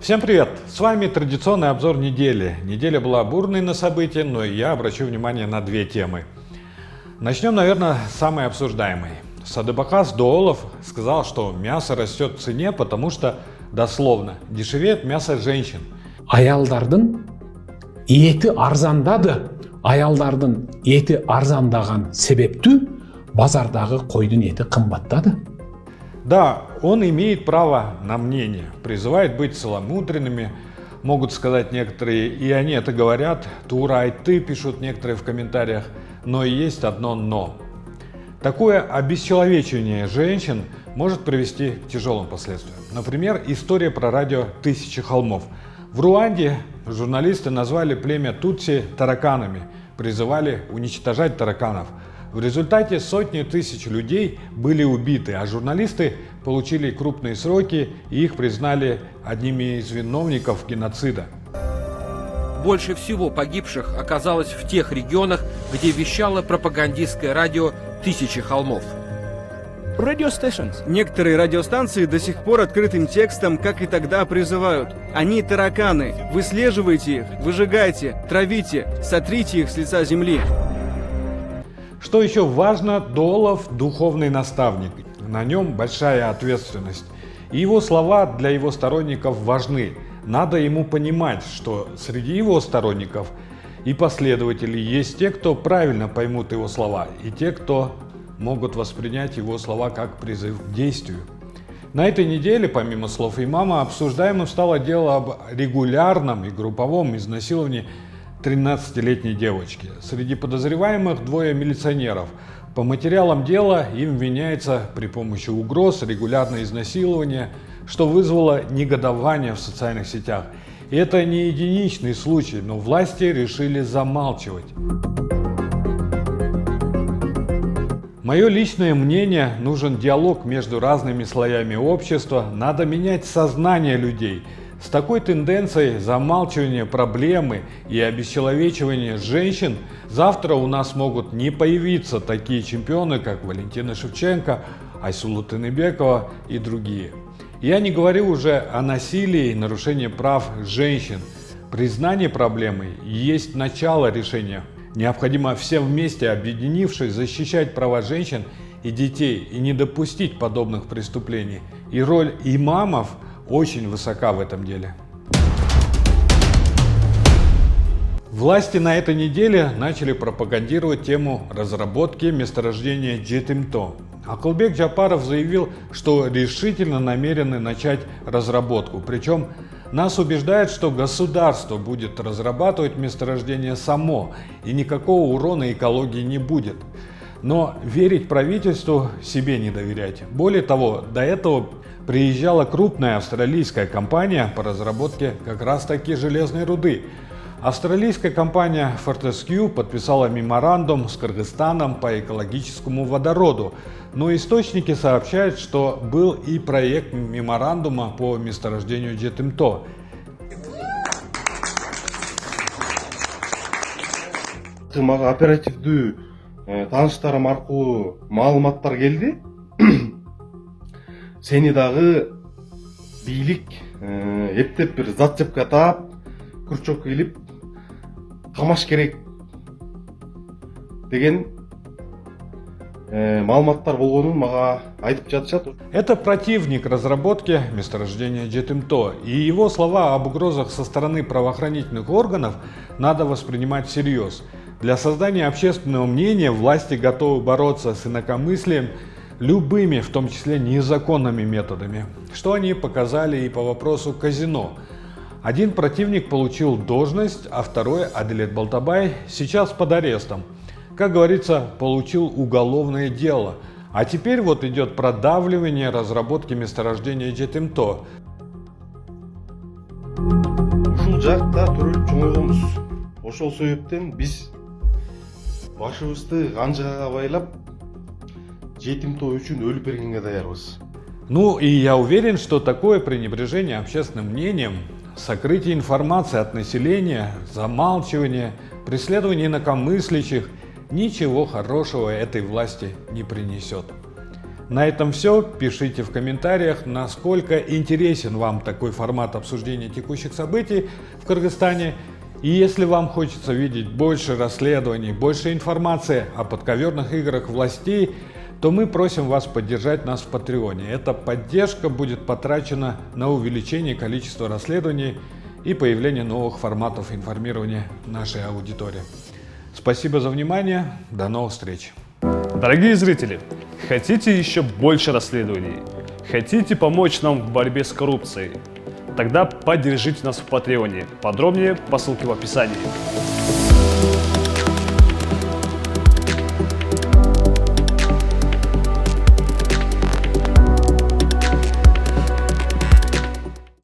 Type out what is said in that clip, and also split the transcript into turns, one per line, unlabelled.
Всем привет! С вами традиционный обзор недели. Неделя была бурной на события, но я обращу внимание на две темы. Начнем, наверное, с самой обсуждаемой. Садыбакас Доолов сказал, что мясо растет в цене, потому что, дословно, дешевеет мясо женщин.
Аялдардын еті арзандады. Аялдардын еті арзандаған себептүү базардағы қойдың еті қымбаттады.
Да, он имеет право на мнение, призывает быть целомудренными, могут сказать некоторые, и они это говорят, тура айты, пишут некоторые в комментариях, но есть одно но. Такое обесчеловечивание женщин может привести к тяжелым последствиям. Например, история про радио «Тысячи холмов». В Руанде журналисты назвали племя Тутси тараканами, призывали уничтожать тараканов. В результате сотни тысяч людей были убиты, а журналисты получили крупные сроки и их признали одними из виновников геноцида.
Больше всего погибших оказалось в тех регионах, где вещало пропагандистское радио «Тысячи холмов».
Некоторые радиостанции до сих пор открытым текстом, как и тогда, призывают: они тараканы, выслеживайте их, выжигайте, травите, сотрите их с лица земли.
Что еще важно, Доолов – духовный наставник. На нем большая ответственность. И его слова для его сторонников важны. Надо ему понимать, что среди его сторонников и последователей есть те, кто правильно поймут его слова, и те, кто могут воспринять его слова как призыв к действию. На этой неделе, помимо слов имама, обсуждаемым стало дело об регулярном и групповом изнасиловании 13-летней девочки. Среди подозреваемых двое милиционеров. По материалам дела им вменяется при помощи угроз регулярное изнасилование, что вызвало негодование в социальных сетях. И это не единичный случай, но власти решили замалчивать. Мое личное мнение, нужен диалог между разными слоями общества, надо менять сознание людей. С такой тенденцией замалчивания проблемы и обесчеловечивания женщин завтра у нас могут не появиться такие чемпионы, как Валентина Шевченко, Айсулу Тыныбекова и другие. Я не говорю уже о насилии и нарушении прав женщин. Признание проблемы есть начало решения. Необходимо всем вместе, объединившись, защищать права женщин и детей и не допустить подобных преступлений. И роль имамов очень высока в этом деле. Власти на этой неделе начали пропагандировать тему разработки месторождения Жетимто. Акылбек Джапаров заявил, что решительно намерены начать разработку. Причем нас убеждают, что государство будет разрабатывать месторождение само, и никакого урона экологии не будет. Но верить правительству себе не доверять. Более того, до этого приезжала крупная австралийская компания по разработке как раз таки железной руды. Австралийская компания Fortescue подписала меморандум с Кыргызстаном по экологическому водороду, но источники сообщают, что был и проект меморандума по месторождению Жетимто.
Мага оперативдүү тааныштарым аркылуу маалыматтар келди. Сени дагы бийлик эптеп бир зат жепке таап, күрчөккө илип камаш керек деген маалыматтар болгонун мага айтып жатышат.
Это противник разработки месторождения Жетимто, и его слова об угрозах со стороны правоохранительных органов надо воспринимать всерьез. Для создания общественного мнения власти готовы бороться с инакомыслием любыми, в том числе незаконными методами, что они показали и по вопросу казино. Один противник получил должность, а второй, Адилет Балтабай, сейчас под арестом. Как говорится, получил уголовное дело. А теперь вот идет продавливание разработки месторождения Жетимто.
Ушул жакта төрөлүп чоңойгонбуз. Ошол себептен биз башыбызды канжыгага байлап Жетимто үчүн өлүп бергенге даярбыз.
Ну и я уверен, что такое пренебрежение общественным мнением, сокрытие информации от населения, замалчивание, преследование инакомыслящих ничего хорошего этой власти не принесет. На этом все. Пишите в комментариях, насколько интересен вам такой формат обсуждения текущих событий в Кыргызстане. И если вам хочется видеть больше расследований, больше информации о подковерных играх властей, то мы просим вас поддержать нас в Патреоне. Эта поддержка будет потрачена на увеличение количества расследований и появление новых форматов информирования нашей аудитории. Спасибо за внимание. До новых встреч.
Дорогие зрители, хотите еще больше расследований? Хотите помочь нам в борьбе с коррупцией? Тогда поддержите нас в Патреоне. Подробнее по ссылке в описании.